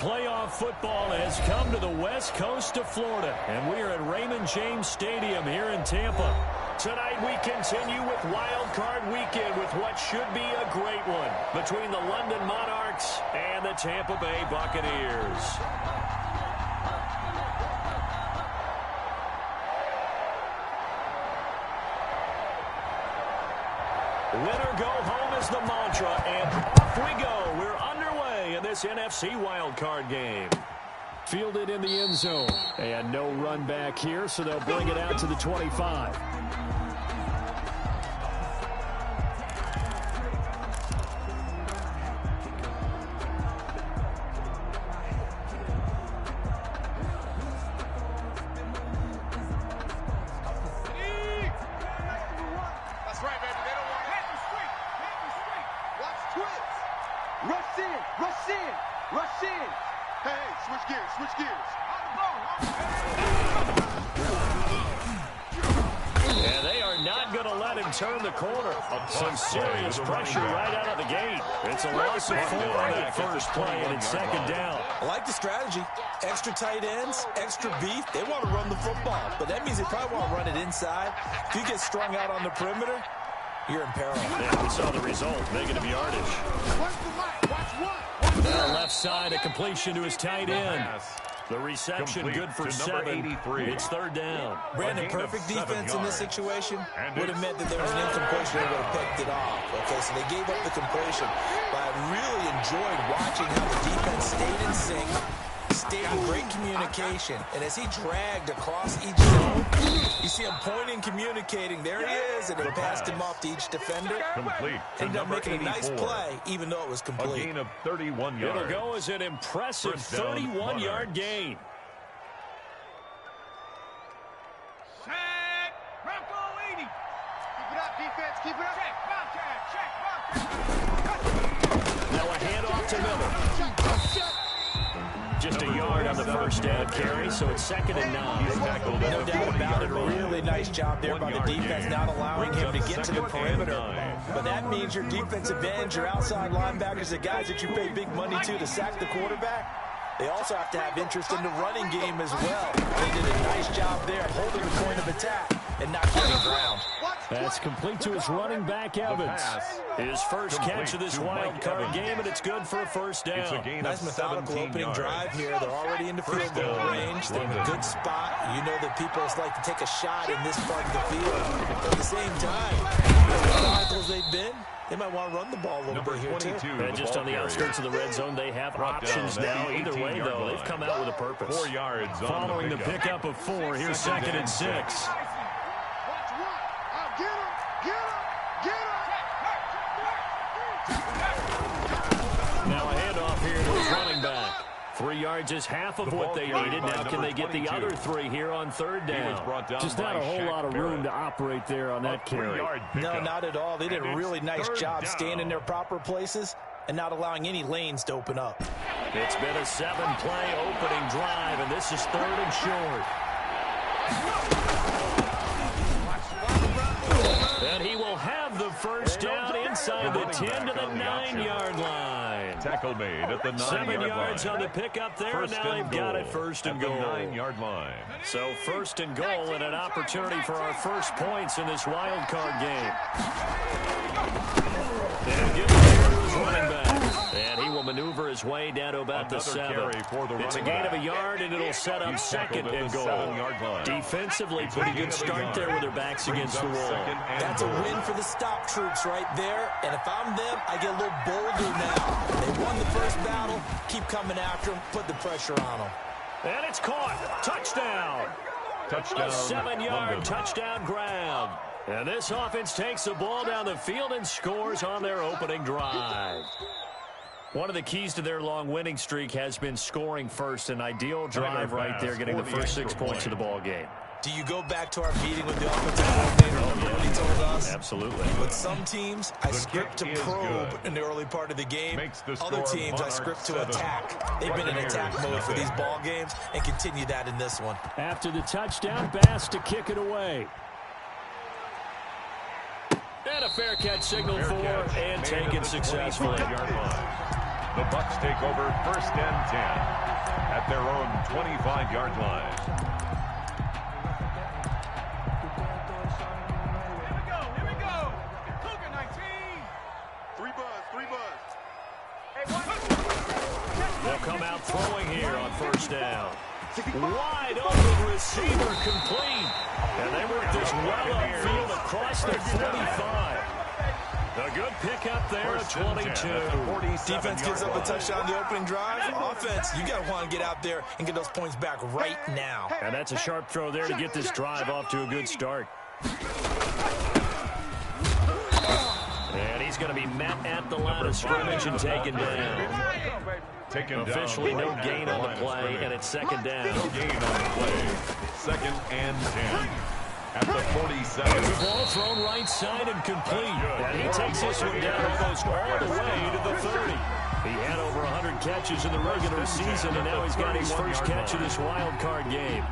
playoff football has come to the west coast of Florida, and we are at Raymond James Stadium here in Tampa. Tonight we continue with Wild Card Weekend with what should be a great one between the London Monarchs and the Tampa Bay Buccaneers. Winner go home is the mantra, and off we go. We're underway in this NFC wildcard game. Fielded in the end zone, and no run back here, so they'll bring it out to the 25. Turn the corner. Some serious pressure right out of the gate. It's a loss of 4 on that first play, and it's second down. I like the strategy. Extra tight ends, extra beef. They want to run the football, but that means they probably want to run it inside. If you get strung out on the perimeter, you're in peril. Yeah, we saw the result. Negative yardage. Now left side, a completion to his tight end. The reception good for 7. It's third down. Brandon, perfect defense in this situation would have meant that there was an incompletion. They would have picked it off. Okay, so they gave up the completion. But I really enjoyed watching how the defense stayed in sync, stayed in great communication. And as he dragged across each zone, you see him pointing, communicating. There he is, and they passed him off to each defender. Complete. Ended up making a nice play, even though it was complete. A gain of 31 yards. It'll go as an impressive 31-yard gain. Set. Bronco 80. Keep it up, defense. Keep it up. Check. Now a handoff to Miller. Just a yard on the first down carry, so it's 2nd and 9. No doubt about it. Really nice job there by the defense, not allowing him to get to the perimeter. But that means your defensive ends, your outside linebackers, the guys that you pay big money to sack the quarterback, they also have to have interest in the running game as well. They did a nice job there holding the point of attack and not getting ground. That's complete to his running back, Evans. His first catch of this wild card game, and it's good for a first down. Nice methodical opening drive here. They're already into field goal range. They're in a good spot. You know that people like to take a shot in this part of the field. But at the same time, as methodical as they've been, they might want to run the ball a little bit here, too. And just on the outskirts of the red zone, they have options now. Either way, though, they've come out with a purpose. 4 yards following the pickup of 4. Here's 2nd and 6. Now a handoff here to his running back. 3 yards is half of what they needed. Now can they get the other 3 here on third down? Just not a whole lot of room to operate there on that carry. No, not at all. They did a really nice job staying in their proper places and not allowing any lanes to open up. It's been a 7-play opening drive, and this is 3rd and short. And he will have the first down inside the 10 to the 9-yard line. Tackle made at the 9-yard line. 7 yards on the pickup there, and now they've got it 1st and goal. 9-yard line. So 1st and goal, and an opportunity for our first points in this wild card game. And give it here to his running back. And he will maneuver his way down to about the 7. It's a gain of a yard, and it'll set up 2nd and goal. Defensively, pretty good start there with their backs against the wall. That's a win for the stop troops right there. And if I'm them, I get a little bolder now. They won the first battle. Keep coming after them. Put the pressure on them. And it's caught. Touchdown. Touchdown. A 7-yard touchdown grab. And this offense takes the ball down the field and scores on their opening drive. One of the keys to their long winning streak has been scoring first. An ideal drive right there, getting the first 6 points of the ball game. Do you go back to our meeting with the offensive coordinator? Remember what he told us? Absolutely. With some teams, I script to probe in the early part of the game. Other teams, I script to attack. They've been in attack mode for these ball games and continue that in this one. After the touchdown, Bass to kick it away. And a fair catch signal for and taken successfully. The Bucks take over 1st and 10 at their own 25-yard line. Here we go. Cougar 19. 3 buzz. They'll come out throwing here on 1st down. Wide open receiver complete. And they work this well upfield across the 45. A good pickup there at 22. Defense gives up a touchdown on the opening drive. Offense, you got to want to get out there and get those points back right now. And that's a sharp throw there to get this drive off to a good start. And he's going to be met at the line of scrimmage and taken down. Officially no gain on the play, and it's 2nd down. No gain on the play. 2nd and 10. At the 47. The ball thrown right side and complete. And he takes this one down almost all the way to the 30. He had over 100 catches in the regular season, and now he's got his first catch of this wild card game.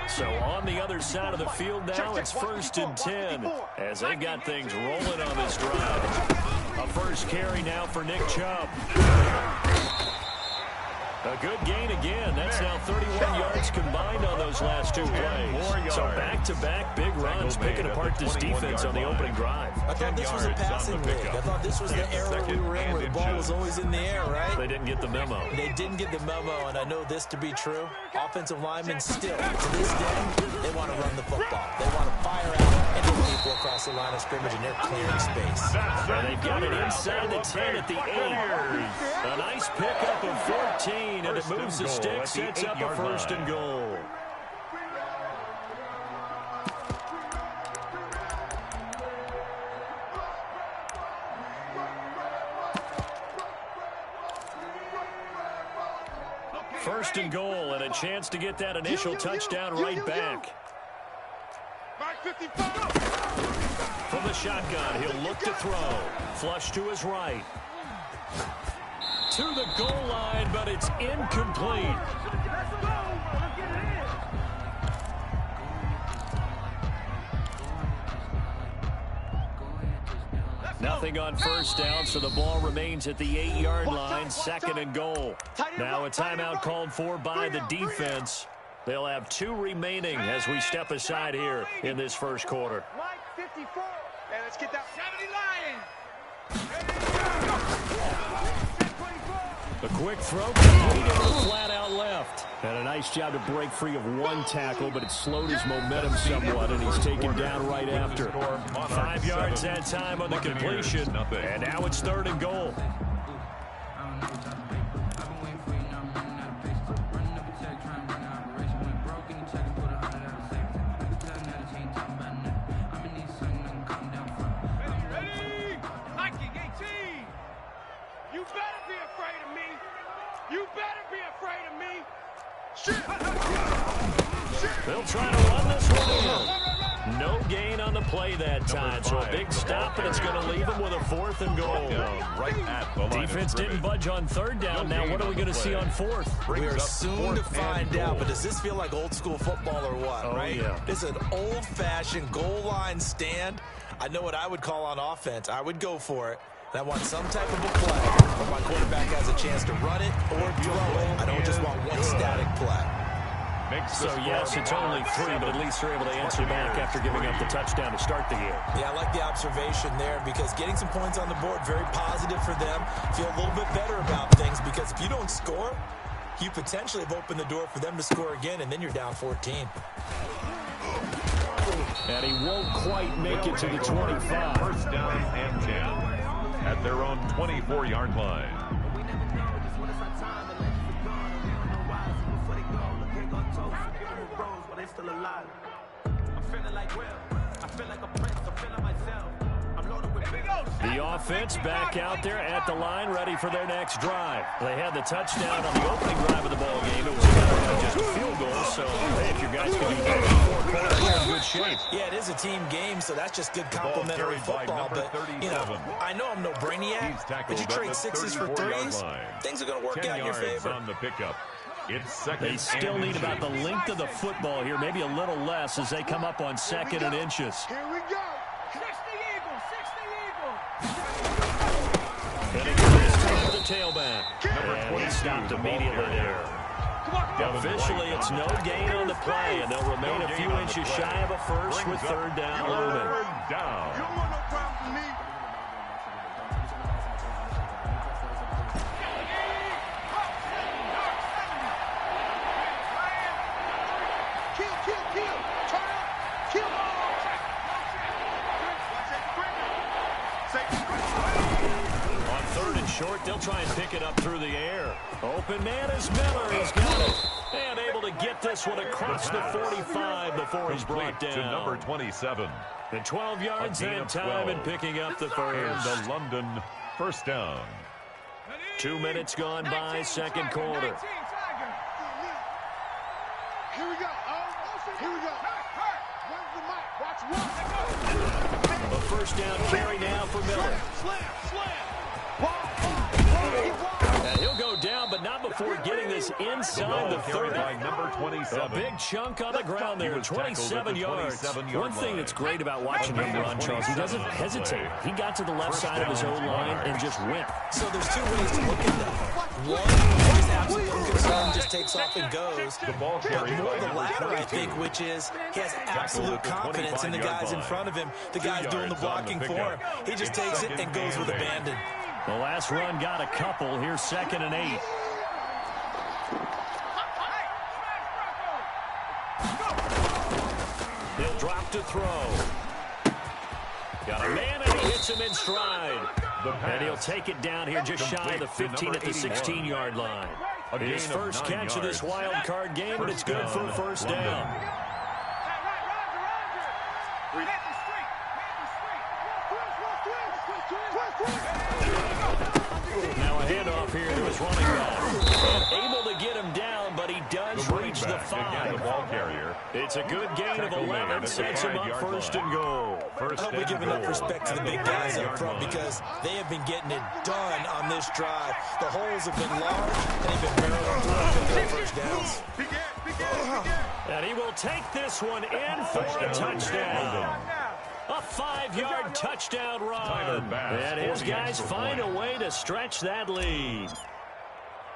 So on the other side of the field now, it's 1st and 10 as they've got things rolling on this drive. A first carry now for Nick Chubb. A good gain again. That's now 31 yards combined on those last 2 plays. So back-to-back big runs picking apart this defense on the opening drive. I thought this was a passing league. I thought this was the era we were in where the ball was always in the air, right? They didn't get the memo. They didn't get the memo, and I know this to be true. Offensive linemen still, to this day, they want to run the football. They want to fire out and hit people across the line of scrimmage, and they're clearing space. And they've got it inside the 10 at the 8. A nice pickup of 14. And it moves the stick, sets up a 1st and goal. First and goal, and a chance to get that initial touchdown right back. From the shotgun, he'll look to throw. Flush to his right. To the goal line, but it's incomplete. Nothing on 1st down, so the ball remains at the 8-yard line, 2nd and goal. Now a timeout called for by the defense. They'll have 2 remaining as we step aside here in this first quarter. Mike 54. Hey, let's get that 70 Lions. A quick throw, completed flat out left. And a nice job to break free of 1 tackle, but it slowed his momentum somewhat, and he's taken down right after. 5 yards that time on the completion, and now it's 3rd and goal. They'll try to run this one in. No gain on the play that time, so a big stop, and it's going to leave them with a 4th and goal. Right at the line. Defense didn't budge on 3rd down. Now what are we going to see on 4th? We are soon to find out, but does this feel like old school football or what, right? Yeah. This is an old-fashioned goal line stand. I know what I would call on offense. I would go for it. And I want some type of a play where my quarterback has a chance to run it or throw it. I don't just want one static play. So, yes, it's only 3, but at least they're able to answer back after giving up the touchdown to start the year. Yeah, I like the observation there because getting some points on the board, very positive for them. Feel a little bit better about things because if you don't score, you potentially have opened the door for them to score again, and then you're down 14. And he won't quite make it to the 25. 1st down and 10 at their own 24-yard line. The offense back out there at the line, ready for their next drive. They had the touchdown on the opening drive of the ball game. It was just a field goal, so hey, if your guys can do that in the 4th quarter, you're in good shape. Yeah, it is a team game, so that's just good complimentary football. But, you know, I know I'm no brainiac, but you trade 6s for 3s, things are going to work out in your favor. On the pickup. It's second. They still need about the length of the football here, maybe a little less as they come up on 2nd and inches. Here we go. 60 Eagles, 60 Eagles. And it goes to the tailback. And he stopped immediately there. Officially, it's no gain on the play, and they'll remain a few inches shy of a first with 3rd down looming. You don't want no problem from me. Kill. Turn up. Kill. On 3rd and short, they'll try and pick it up through the air. Open man is Miller. He's got it. And able to get this one across the 45 before he's brought down. To number 27. And 12 yards that time and picking up the first. And the London first down. 2 minutes gone by, 2nd quarter. Here we go. Here we go. Where's the mic? Watch one. A first down carry now for Miller. Slam. And he'll go down, but not before getting this inside the 30. By number 27. A big chunk on the ground there, 27 yards. One thing that's great about watching him run, Charles, he doesn't hesitate. He got to the left side of his own line and just went. So there's 2 ways to look at that. One is absolute concern, just takes off and goes. The ball But carried more by the number latter, I 22. think, which is he has absolute confidence in the guys in front of him, the guys doing the blocking for him. He just takes it and goes with abandon. The last run got a couple. Here's 2nd and 8. He'll drop to throw. Got a man, and he hits him in stride. And he'll take it down here just shy of the 15 at the 16-yard line. His first catch of this wild card game, and it's good for a first down. Now a handoff here to his running back. Able to get him down, but he does reach the 5. The ball carrier. It's a good gain of 11. Sets him up 1st and goal. I hope we give enough respect to the big guys up front because they have been getting it done on this drive. The holes have been large, and they've been barreling through their first downs. And he will take this one in for a touchdown. A 5-yard touchdown run. And his guys find a way to stretch that lead.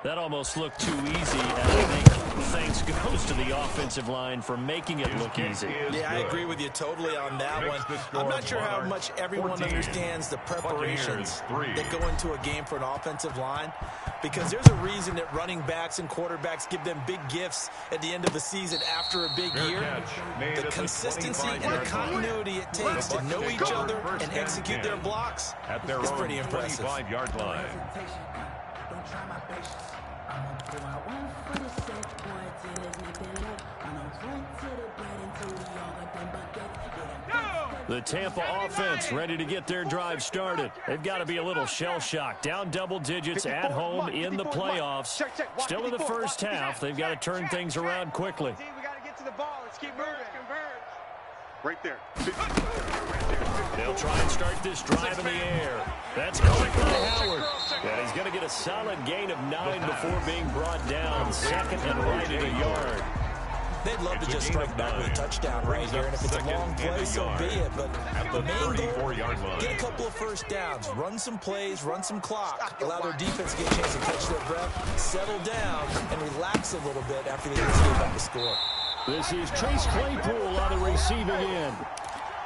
That almost looked too easy, and I think thanks goes to the offensive line for making it look easy. Yeah, I agree with you totally on that one. I'm not sure how much everyone understands the preparations that go into a game for an offensive line, because there's a reason that running backs and quarterbacks give them big gifts at the end of the season after a big year. The consistency and the continuity it takes to know each other and execute their blocks is pretty impressive. 25-yard line. The Tampa offense ready to get their drive started. They've got to be a little shell-shocked. Down double digits at home in the playoffs. Still in the first half. They've got to turn things around quickly. We got to get to the ball. Let's keep moving. Right there. They'll try and start this drive in the air. That's caught by Howard. And he's going to get a solid gain of 9 before being brought down. 2nd and right at a yard. They'd love to just strike back with a touchdown right here, and if it's a long play, so be it. But the main goal, get a couple of first downs, run some plays, run some clock, allow their defense to get a chance to catch their breath, settle down, and relax a little bit after they just gave up the score. This is Chase Claypool on the receiving end.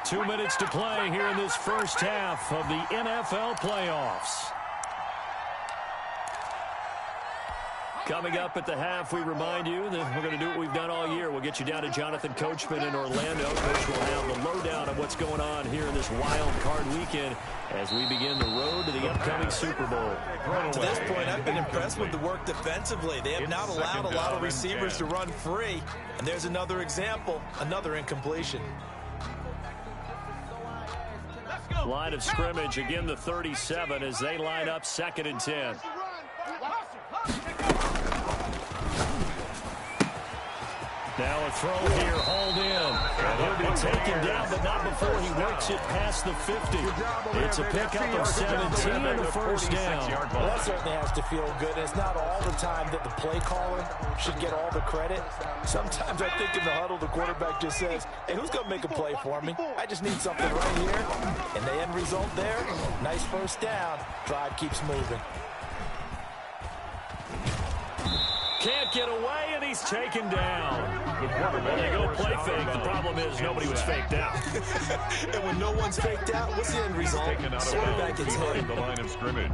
2 minutes to play here in this first half of the NFL playoffs. Coming up at the half, we remind you that we're going to do what we've done all year. We'll get you down to Jonathan Coachman in Orlando. Coach will have the lowdown of what's going on here in this wild card weekend as we begin the road to the upcoming Super Bowl. To this point, I've been impressed with the work defensively. They have not allowed a lot of receivers to run free. And there's another example, another incompletion. Line of scrimmage, again the 37 as they line up 2nd and 10. Now a throw here, hauled in. And he'll be taken down, but not before he works it past the 50. It's a pickup of 17 and a first down. Well, that certainly has to feel good. It's not all the time that the play caller should get all the credit. Sometimes I think in the huddle, the quarterback just says, hey, who's going to make a play for me? I just need something right here. And the end result there, nice first down. Drive keeps moving. Can't get away, and he's taken down. Well, they go play fake. The problem is nobody was faked out. And when no one's faked out, what's the end result? Quarterback gets hit. The line of scrimmage.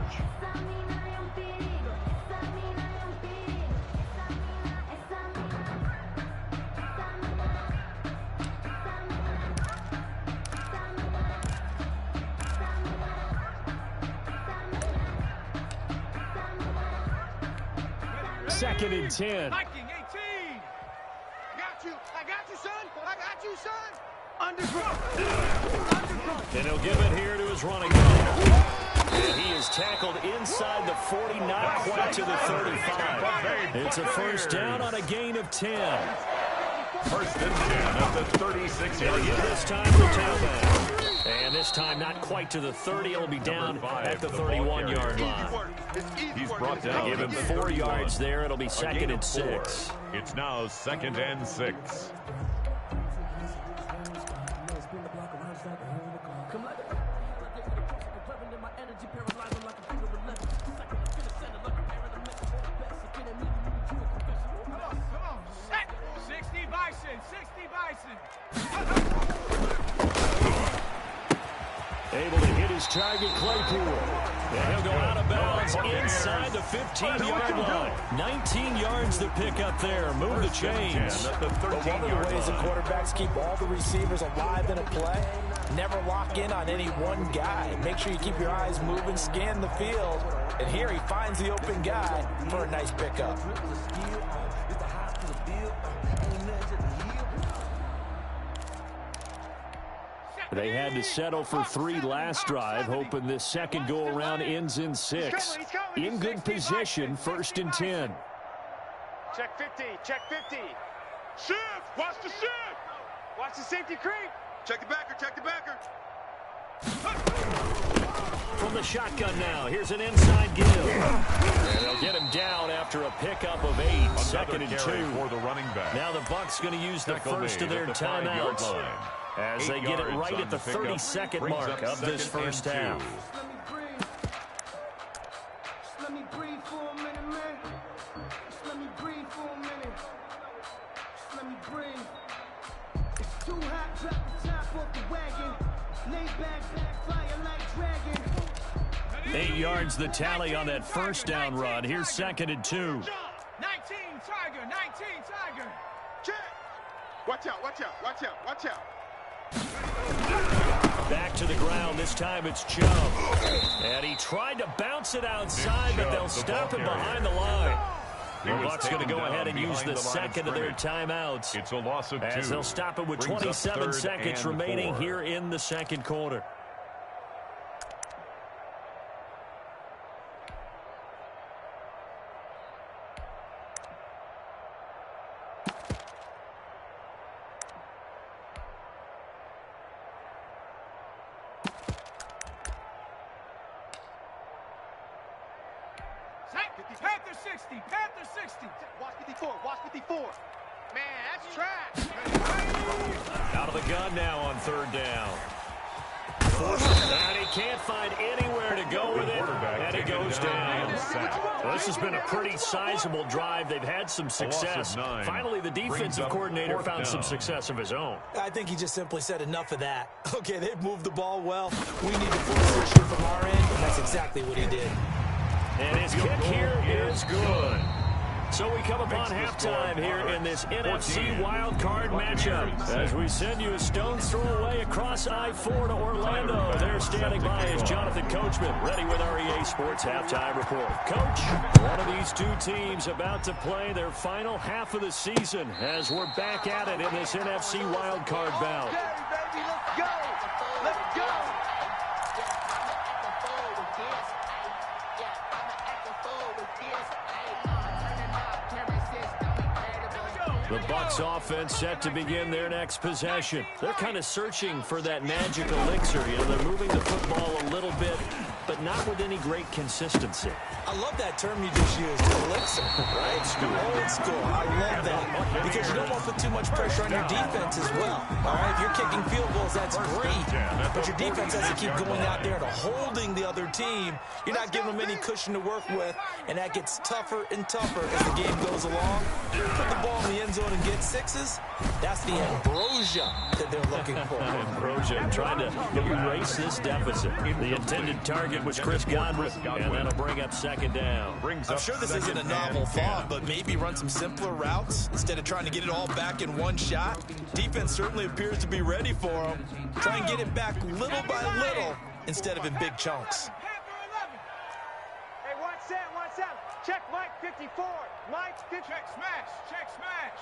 Second and 10. Viking 18. I got you, son. I got you, son. Undergrowth. And he'll give it here to his running back. And he is tackled inside the 40, not quite to the 35. It's a first down on a gain of 10. First and 10 at the 36-yard line. This time for tailback. And this time not quite to the 30. It'll be down at the 31-yard line. He's brought down. Give him 4 yards there. It'll be second and 6. It's now second and 6. Able to hit his target, Claypool. And he'll go out of bounds inside the 15-yard line. 19 yards to pick up there. Move the chains. But one of the ways the quarterbacks keep all the receivers alive in a play, never lock in on any one guy. Make sure you keep your eyes moving, scan the field. And here he finds the open guy for a nice pickup. They had to settle for 3 last drive, hoping this second go-around ends in 6. In good position, first and 10. Check 50. Check 50. Shift. Watch the shift. Watch the safety creep. Check the backer. Check the backer. From the shotgun now, here's an inside give. And they'll get him down after a pickup of 8. Second and 2 for the running back. Now the Bucs going to use the first of their timeouts as they get it right at the 32nd mark of this first half. Let me breathe for a minute, man. Let me breathe for a minute. Let me breathe. It's too hot, drop the top off the wagon. Lay back, fire like dragon. 8 yards the tally on that first down run. Here's second and 2. 19 Tiger, 19 Tiger. Check. Watch out, watch out, watch out, watch out. Back to the ground. This time it's Chubb. And he tried to bounce it outside, but they'll stop him behind the line. The Bucs going to go ahead and use the second of their timeouts. It's a loss of 2. As they'll stop it with 27 seconds remaining here in the second quarter. Panther 60, Panther 60. Watch 54, watch 54. Man, that's trash. Out of the gun now on third down. And he can't find anywhere to go with it, and he goes down. Well, this has been a pretty sizable drive. They've had some success. Finally, the defensive coordinator found some success of his own. I think he just simply said enough of that. Okay, they've moved the ball well. We need to force the issue from our end, and that's exactly what he did. And his kick here is good. So we come upon halftime here in this NFC Wild Card matchup as we send you a stone's throw away across I-4 to Orlando. There standing by is Jonathan Coachman, ready with our EA Sports Halftime Report. Coach, one of these two teams about to play their final half of the season as we're back at it in this NFC Wild Card bout. Okay, baby, let's go. Let's go. The Bucks offense set to begin their next possession. They're kind of searching for that magic elixir. You know, they're moving the football a little bit, but not with any great consistency. I love that term you just used, elixir, right? Old school. I love that because you don't want to put too much pressure on your defense as well. All right, if you're kicking field goals, that's great, but your defense has to keep going out there to holding the other team. You're not giving them any cushion to work with, and that gets tougher and tougher as the game goes along. Put the ball in the end zone and get sixes. That's the ambrosia that they're looking for. Ambrosia trying to erase this deficit. The intended target was Chris Godwin, and that'll bring up second down. I'm sure this isn't a novel thought, but maybe run some simpler routes instead of trying to get it all back in one shot. Defense certainly appears to be ready for them. Try and get it back little by little instead of in big chunks. Hey, watch that, watch that. Check Mike 54. Mike 50. Check smash, check smash.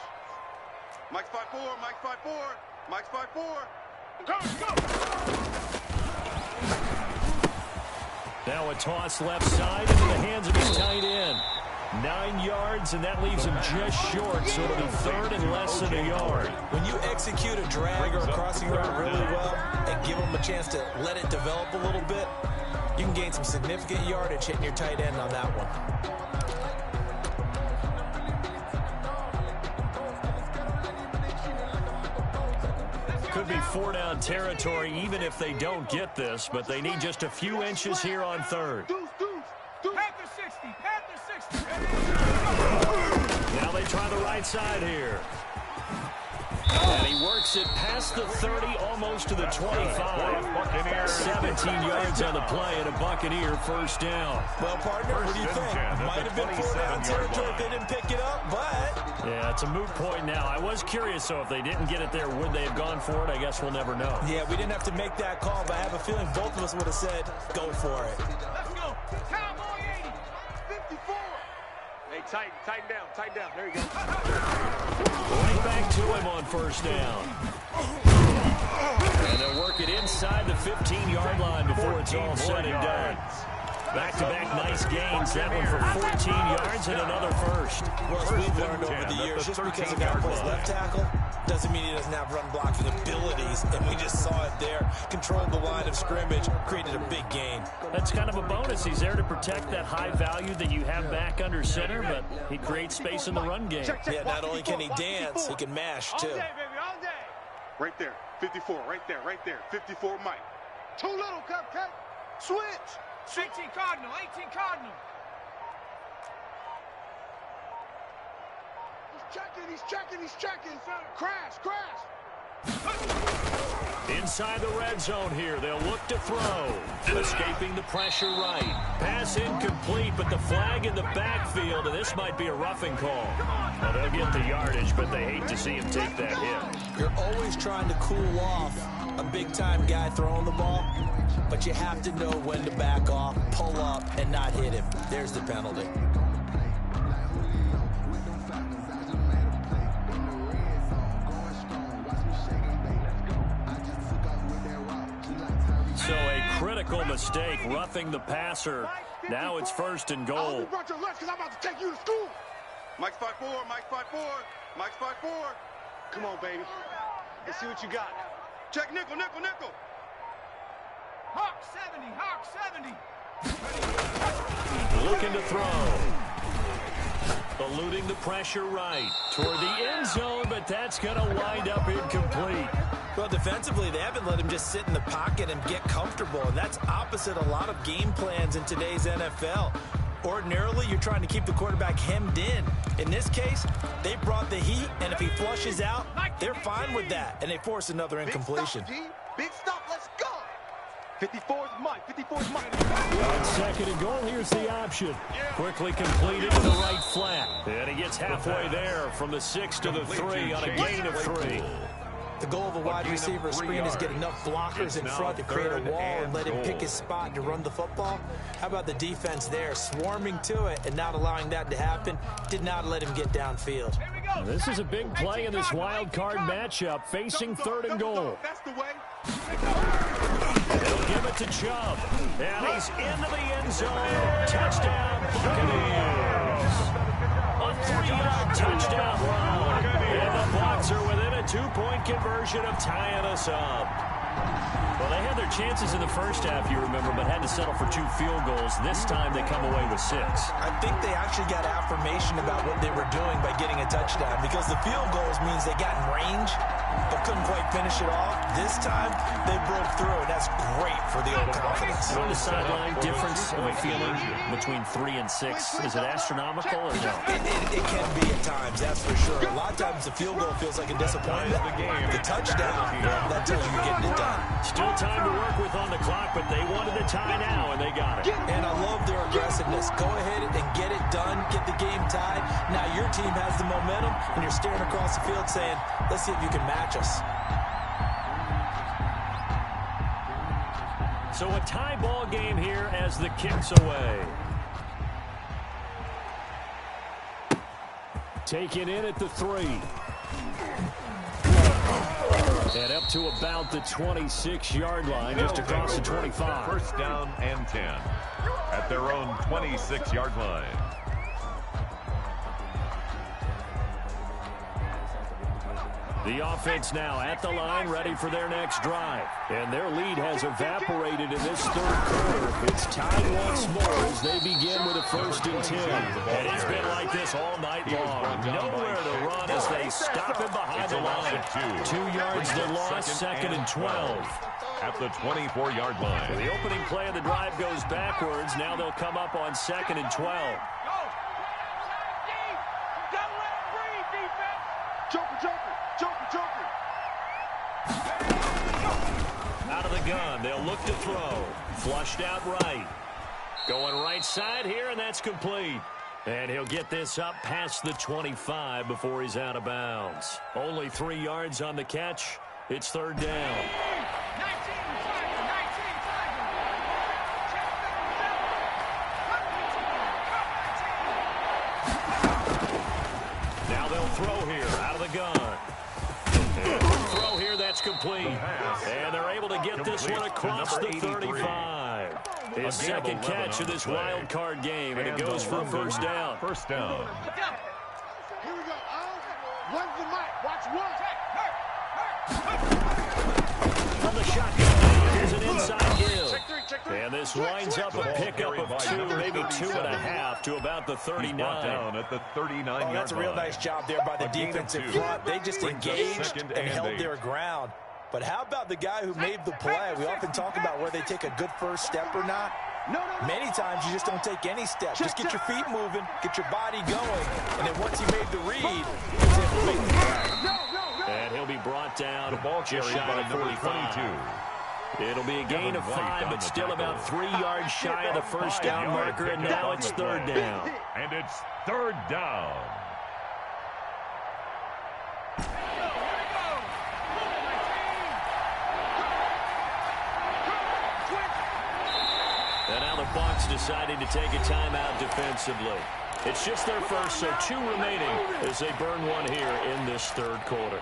Mike's 5-4, Mike's 5-4, Mike's 5-4. Go! Now a toss left side into the hands of his tight end. 9 yards, and that leaves him just short, so it'll be third and less than a yard. When you execute a drag or a crossing route really well and give them a chance to let it develop a little bit, you can gain some significant yardage hitting your tight end on that one. Could be 4-down territory even if they don't get this, but they need just a few inches here on third. Panther 60, Panther 60. Now they try the right side here. And he works it past the 30, almost to the 25. 17 yards on the play, and a Buccaneer first down. Well, partner, what do you think? Might have been 4-down territory if they didn't pick it up, but... Yeah, it's a moot point now. I was curious, so if they didn't get it there, would they have gone for it? I guess we'll never know. Yeah, we didn't have to make that call, but I have a feeling both of us would have said, go for it. Let's go. Cowboy 80. 54. Hey, tighten down. There you go. Right back to him on first down. And they'll work it inside the 15-yard line before it's all said and done. Back-to-back nice gains. That one for 14 yards and another first. Well, as we've learned over the years, just because a guy plays left tackle doesn't mean he doesn't have run-blocking abilities, and we just saw it there. Controlled the line of scrimmage, created a big gain. That's kind of a bonus. He's there to protect that high value that you have back under center, but he creates space in the run game. Yeah, not only can he dance, he can mash, too. All day, baby, all day. Right there, 54, right there. 54, Mike. Too little, Cupcake. Switch. 18 Cardinal. He's checking. Crash. Inside the red zone here. They'll look to throw. Escaping the pressure right. Pass incomplete, but the flag in the backfield, and this might be a roughing call. Well, they'll get the yardage, but they hate to see him take that hit. You're always trying to cool off a big-time guy throwing the ball, but you have to know when to back off, pull up, and not hit him. There's the penalty. So a critical mistake, roughing the passer. Now it's first and goal. I only brought your lunch because I'm about to take you to school. Mike's 5-4, Mike's 5-4, Mike's 5-4. Come on, baby. Let's see what you got. Check nickel. Hawk 70. Looking to throw. Eluding the pressure right toward the end zone, but that's going to wind up incomplete. Well, defensively, they haven't let him just sit in the pocket and get comfortable, and that's opposite a lot of game plans in today's NFL. Ordinarily, you're trying to keep the quarterback hemmed in. In this case, they brought the heat, and if he flushes out, they're fine with that, and they force another incompletion. Big stop, let's go. 54's Mike. On second and goal, here's the option. Quickly completed to the right flat. And he gets halfway there from the 6 to the 3 on a gain of 3. The goal of a wide receiver screen is get enough blockers in front to create a wall and let him pick his spot to run the football. How about the defense there, swarming to it and not allowing that to happen? Did not let him get downfield. This is a big play in this wild card matchup, facing third and goal. That's the way. They'll give it to Chubb. And he's into the end zone. Touchdown, Buccaneers. A 3-yard touchdown run. two-point conversion of tying us up. Well, they had their chances in the first half, you remember, but had to settle for 2 field goals. This time they come away with 6. I think they actually got affirmation about what they were doing by getting a touchdown, because the field goals means they got in range but couldn't quite finish it off. This time they broke through, and that's great for the overconfidence. On the sideline, difference of a feeling between 3 and 6. Is it astronomical or no? It can be at times, that's for sure. A lot of times the field goal feels like a disappointment. The touchdown, that tells you you're getting it done. Still time to work with on the clock, but they wanted the tie now, and they got it. And I love their aggressiveness. Go ahead and get it done, get the game tied. Now your team has the momentum, and you're staring across the field saying, let's see if you can match us. So a tie ball game here as the kick's away. Taken in at the 3. And up to about the 26-yard line, just across the 25. First down and 10 at their own 26-yard line. The offense now at the line, ready for their next drive. And their lead has evaporated in this third quarter. It's tied once more as they begin with a 1st and 10. And it's been like this all night long. Nowhere to run as they stop him behind the line. 2 yards the loss, 2nd and 12. At the 24-yard line. The opening play of the drive goes backwards. Now they'll come up on 2nd and 12. Out of the gun, they'll look to throw. Flushed out right. Going right side here, and that's complete. And he'll get this up past the 25 before he's out of bounds. Only 3 yards on the catch. It's 3rd down. Now they'll throw here out of the gun. And throw here, that's complete. And they're able to get this one across the 35. His second catch of this wild card game, and it goes for a 1st down. First down. Here we go. One for Mike. Watch one. From the shotgun, here's an inside give. And this winds up a pickup of 2, maybe 2.5 to about the 39. Down at the 39-yard line. That's a real nice job there by the defensive front. They just engaged and held their ground. But how about the guy who made the play? We often talk about where they take a good first step or not. Many times you just don't take any steps. Just get your feet moving, get your body going, and then once he made the read, he was able to make the play. And he'll be brought down The ball just carried shy by of number 45. 22. It'll be a gain of 5, but still about 3 yards shy of the 1st down marker, and now it's 3rd down. And it's 3rd down. And now the Bucs deciding to take a timeout defensively. It's just their first, so 2 remaining as they burn one here in this 3rd quarter.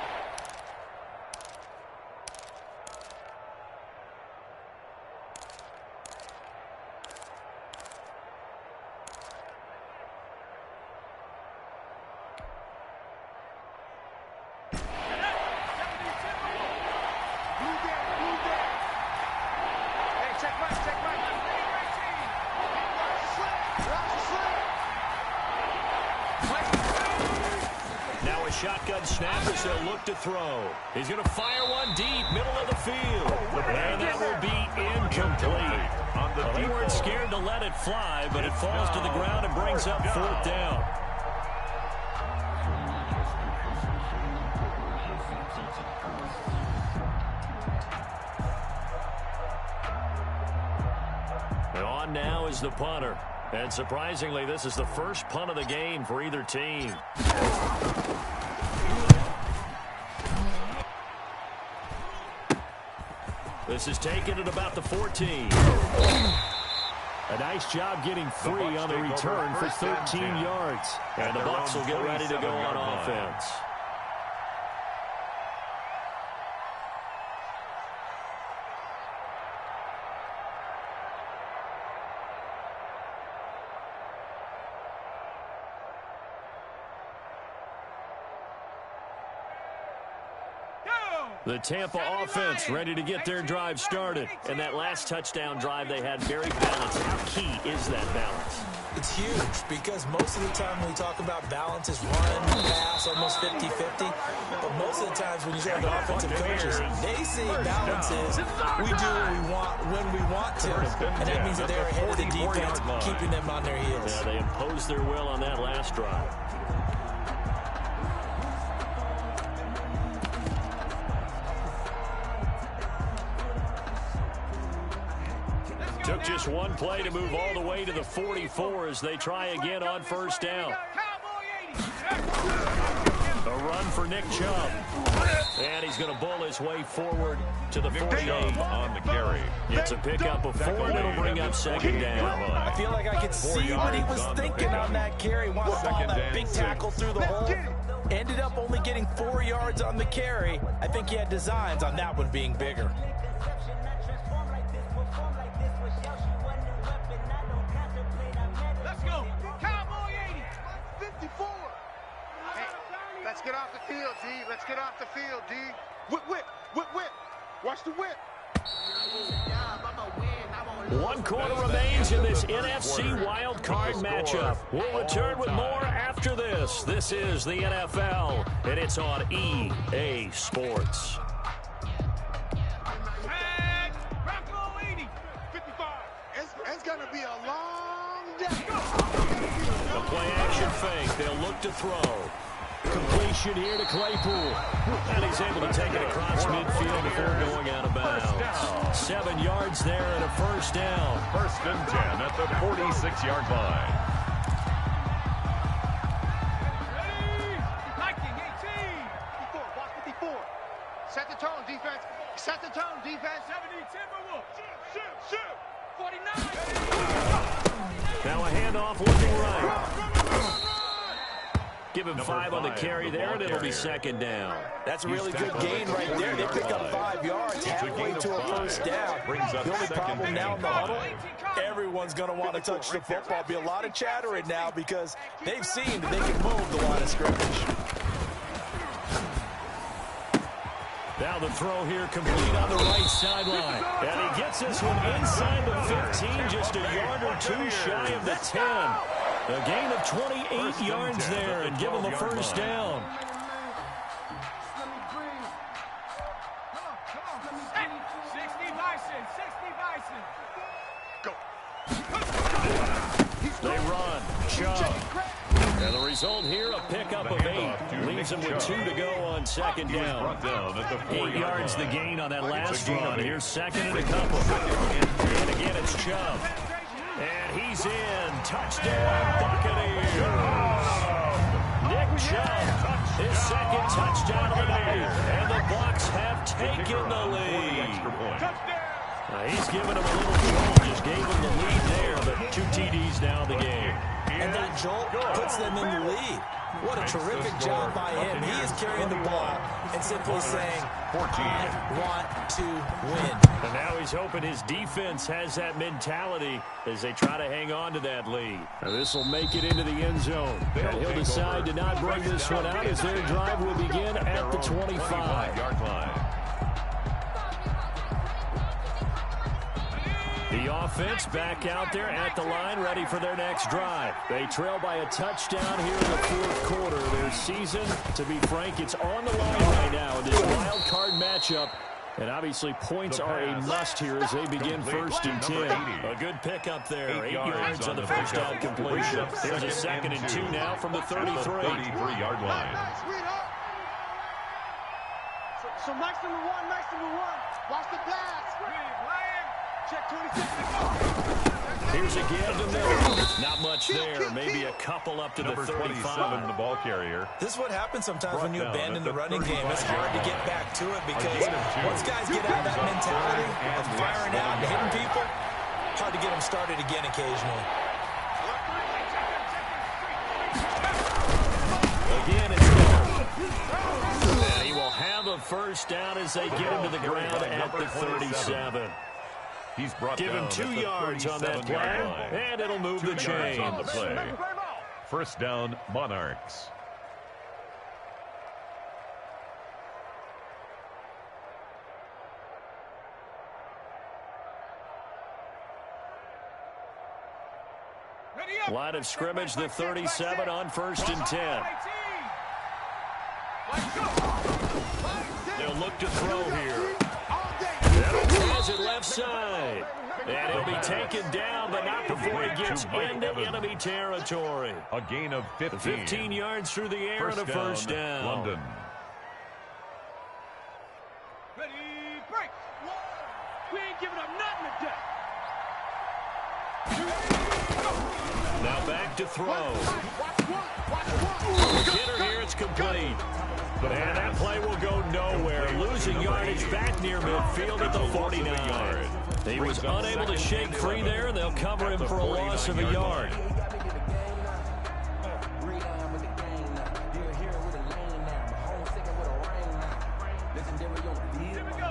Shotgun snap as they'll look to throw. He's going to fire one deep, middle of the field. And that will be incomplete. Well, they weren't scared to let it fly, but it falls to the ground and brings up 4th down. And on now is the punter. And surprisingly, this is the first punt of the game for either team. This is taken at about the 14. A nice job getting free on the return for 13 yards. And the Bucs will get ready to go on offense. The Tampa offense ready to get their drive started. And that last touchdown drive they had very balanced. How key is that balance? It's huge because most of the time when we talk about balance is run, pass, almost 50-50. But most of the times when you talk about offensive coaches, they say balance is we do what we want when we want to. And that means that they're ahead of the defense, keeping them on their heels. Yeah, they imposed their will on that last drive. Took just one play to move all the way to the 44 as they try again on first down. A run for Nick Chubb. And he's going to bull his way forward to the 48. On the carry. It's a pickup of 4, and it'll bring up second down. I feel like I could see what he was thinking on that carry. Wanted to ball that big tackle through the hole. Ended up only getting 4 yards on the carry. I think he had designs on that one being bigger. Let's go. Cowboy 80. 54. Hey, let's get off the field, D. Let's get off the field, D. Whip, whip, whip, whip. Watch the whip. 1 quarter remains in this NFC wild card matchup. We'll return with more after this. This is the NFL, and it's on EA Sports. Bronco 80. 55. It's going to be a long day. The play action fake. They'll look to throw. Completion here to Claypool. And he's able to take it across midfield before going out of bounds. 7 yards there and a first down. 1st and 10 at the 46-yard line. Viking 18. 54. Watch 54. Set the tone, defense. Set the tone, defense. 70 Timberwolves. Shoot. 49. Now a handoff looking right. Give him 5 on the carry there, and it'll be second down. That's a really good gain right there. They pick up 5 yards halfway to a first down. The only problem now in the huddle, everyone's going to want to touch the football. Be a lot of chattering now because they've seen that they can move the line of scrimmage. Now the throw here complete on the right sideline. And he gets this one inside the 15, just a yard or 2 shy of the 10. A gain of 28 yards there and give him a first down. Hey, 60 Bison. Go. They run. Chubb. And the result here, a pickup of 8. Leaves him with 2 to go on second down. 8 yards the gain on that last run. Here's second and a couple. And again, it's Chubb. And he's in. Touchdown, Buccaneers. Nick Chubb, his second touchdown of the night. And the Bucs have taken the lead. He's given him a little jolt. Just gave him the lead there, but 2 TDs now in the game. And that jolt puts them in the lead. What a terrific job by him. He is carrying the ball and simply saying, I want to win. And now he's hoping his defense has that mentality as they try to hang on to that lead. Now this will make it into the end zone. And he'll decide to not bring this one out as their drive will begin at the 25-yard line. The offense back out there at the line, ready for their next drive. They trail by a touchdown here in the 4th quarter. Their season, to be frank, it's on the line right now in this wild card matchup. And obviously points are a must here as they begin 1st and 10. A good pickup there. 8 yards on the first down completion. There's a 2nd and 2 now from the 33-yard line. So nice number one. Watch the pass. Check 26. Here's again to Miller. Not much there. Maybe a couple up to the 35. The ball carrier. This is what happens sometimes when you abandon the running game. It's hard to get back to it because once guys get out of that mentality of firing out and hitting people, hard to get them started again occasionally. Again, it's Miller. And he will have a first down as they get him to the ground at the 37. He's brought Give him 2 yards on that play, and it'll move the chains. On the play. First down, Monarchs. Line of scrimmage, the 37 on 1st and 10. They'll look to throw here. Has it left side. And he'll be taken down, but not before he gets into enemy territory. A gain of 15. 15 yards through the air and a first down. London. Ready, break. We ain't giving up nothing today. Now back to throw. Hitter here, it's complete. And that play will go nowhere. Losing yardage back near midfield at the 49. He was unable to shake free there, and they'll cover him for a loss of a yard.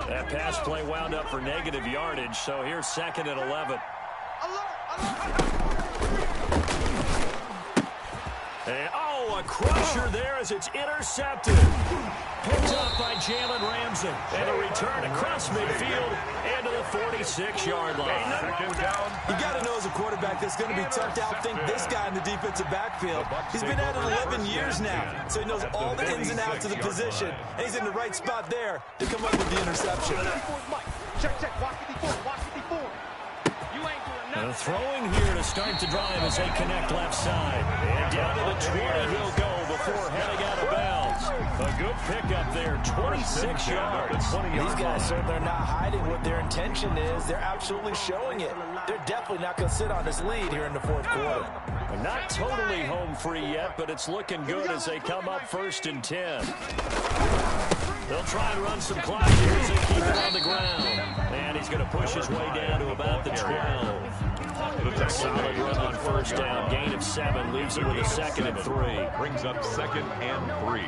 That pass play wound up for negative yardage, so here's 2nd and 11. And, a crusher there as it's intercepted. Picked up by Jalen Ramsey. And a return across midfield and to the 46-yard line. Second down. You got to know as a quarterback that's going to be tough to outthink this guy in the defensive backfield. He's been at it 11 years now, so he knows all the ins and outs of the position, and he's in the right spot there to come up with the interception. Check, watch 54, watch 54. You ain't doing nothing. Throwing here to start the drive as they connect left side. And down to the 20 he'll go before heading out of bounds. A good pickup there, 26 yards. These guys certainly are not hiding what their intention is. They're absolutely showing it. They're definitely not going to sit on this lead here in the 4th quarter. Not totally home free yet, but it's looking good as they come up 1st and 10. They'll try and run some clock here as they keep it on the ground. And he's going to push his way down to about the 12. A solid run on 1st down. Gain of 7 leaves it with a 2nd and 3. Brings up 2nd and 3.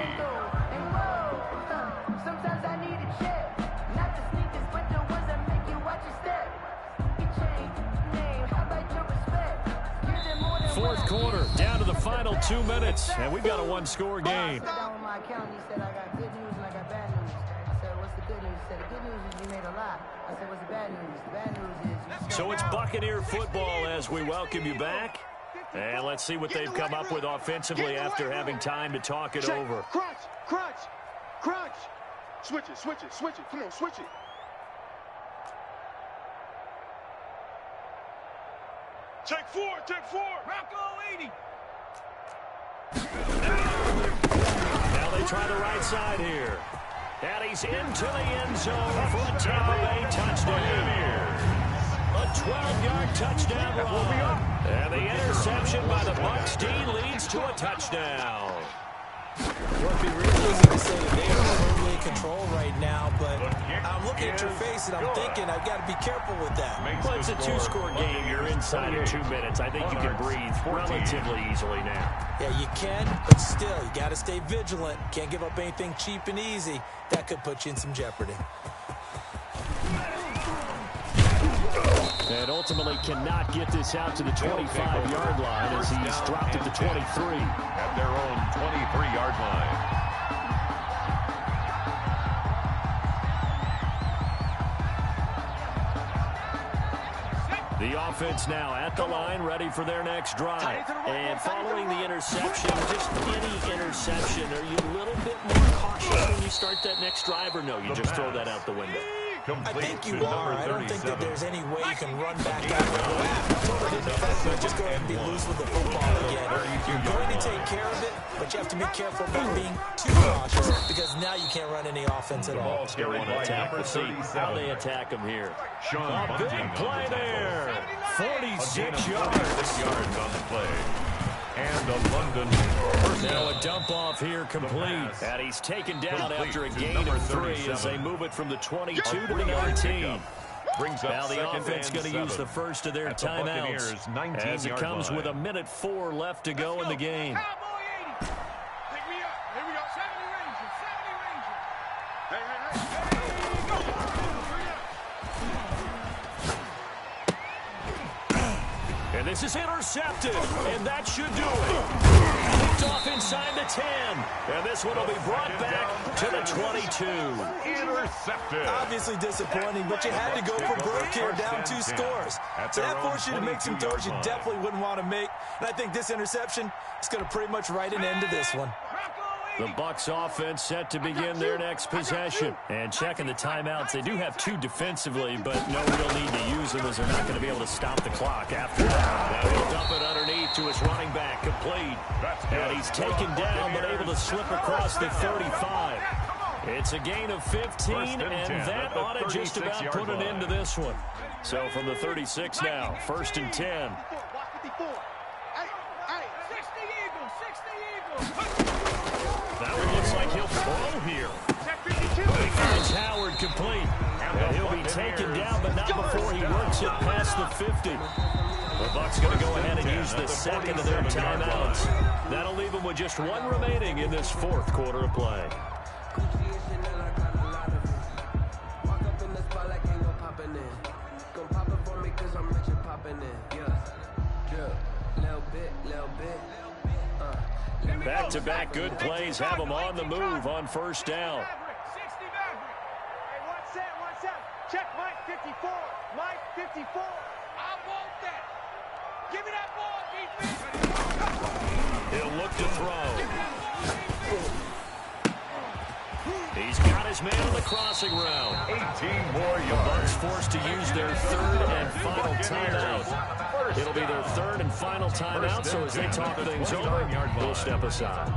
Sometimes I need a check. Not the sneakers, but the ones that make you watch your step. You change name, how about your respect? Give them more than 4th quarter, down to the final 2 minutes, and we've got a 1-score game. I sat down with my accountant. He said, I got good news and I got bad news. I said, what's the good news? He said, the good news is you made a lot. I said, what's the bad news? The bad news is... So it's Buccaneer football as we welcome you back. And let's see what they've come up with offensively after having time to talk it over. Crunch. Switch it. Come on, switch it. Take four. Rocco 80. Now they try the right side here. And he's into the end zone for a Tampa Bay touchdown. A 12-yard touchdown run. And the interception by the Bucs. D leads to a touchdown. Well, it'd be real easy to say that they are totally in control right now, but I'm looking at your face and I'm thinking I've got to be careful with that. Well, it's a 2-score game. You're inside of 2 minutes. I think you can breathe relatively easily now. Yeah, you can, but still, you got to stay vigilant. Can't give up anything cheap and easy. That could put you in some jeopardy. And ultimately cannot get this out to the 25-yard line as he's dropped at the 23. At their own 23-yard line. The offense now at the line, ready for their next drive. And following the interception, just any interception, are you a little bit more cautious when you start that next drive, or no, you just throw that out the window? I think you are. I don't think that there's any way you can run back that way. Just go ahead and be loose with the football again. You're going to take care of it, but you have to be careful about being too cautious because now you can't run any offense at all. They want to attack. We'll see how they attack him here. A big play there. 46 yards. 6 yards on the play. And a London now a dump off here complete. And he's taken down after a gain of 3 as they move it from the 22 to the 19. Now the offense going to use the first of their timeouts as it comes with 1:04 left to go in the game. And And this is intercepted, and that should do it. Picked off inside the 10, and this one will be brought back to the 22. Intercepted. Obviously disappointing, but you had to go for broke here, down 2 scores. So that forced you to make some throws you definitely wouldn't want to make. And I think this interception is going to pretty much write an end to this one. The Bucks offense set to begin their next possession. And checking the timeouts, they do have 2 defensively, but no real need to use them as they're not going to be able to stop the clock after that. Now he'll dump it underneath to his running back, complete. And he's taken down, but able to slip across the 35. It's a gain of 15, and that ought to just about put an end to this one. So from the 36 now, 1st and 10. That one looks like he'll throw here. He finds Howard complete. And he'll be taken down, but not before he works it past the 50. The Bucks going to go ahead and use the second of their timeouts. That'll leave them with just 1 remaining in this 4th quarter of play. Back-to-back good plays have them on the move on 1st down. Check Mike 54. Mike 54. I want that. Give me that ball, defense. He'll look to throw. He's got his man on the crossing route. 18 more yards. The Bucks forced to use their 3rd and final timeout. It'll be their 3rd and final timeout, so as they talk things over, we'll step aside.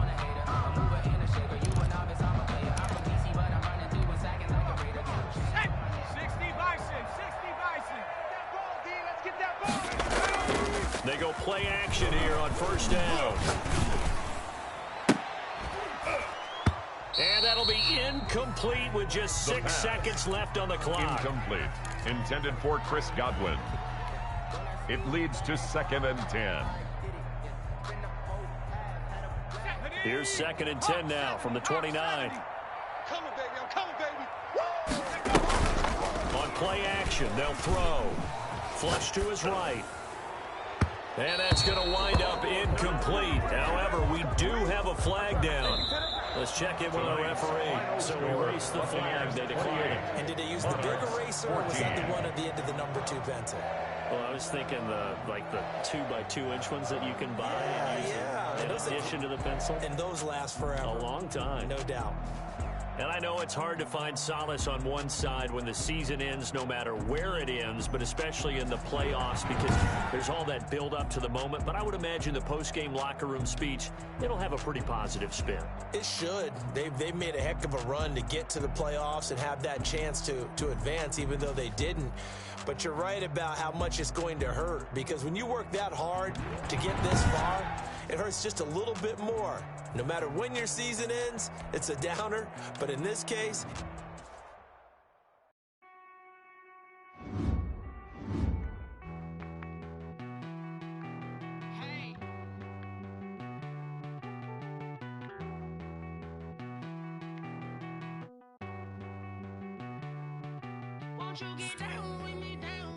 They go play action here on 1st down. And that'll be incomplete with just 6 seconds left on the clock. Incomplete. Intended for Chris Godwin. It leads to 2nd and 10. Here's 2nd and 10 now from the 29. Coming, baby. I'm coming, baby. On play action, they'll throw. Flush to his right. And that's going to wind up incomplete. However, we do have a flag down. Let's check in with our referee. So we erase the flag. They declared it. And did they use the big eraser, or was that the one at the end of the number 2 pencil? Well, I was thinking the 2x2-inch ones that you can buy and use in addition to the pencil. And those last forever. A long time. No doubt. And I know it's hard to find solace on one side when the season ends, no matter where it ends, but especially in the playoffs, because there's all that build up to the moment. But I would imagine the post-game locker room speech, it'll have a pretty positive spin. It should. They've made a heck of a run to get to the playoffs and have that chance to advance, even though they didn't. But you're right about how much it's going to hurt, because when you work that hard to get this far, it hurts just a little bit more. No matter when your season ends, it's a downer. But in this case, Hey. Won't you get down with me, down?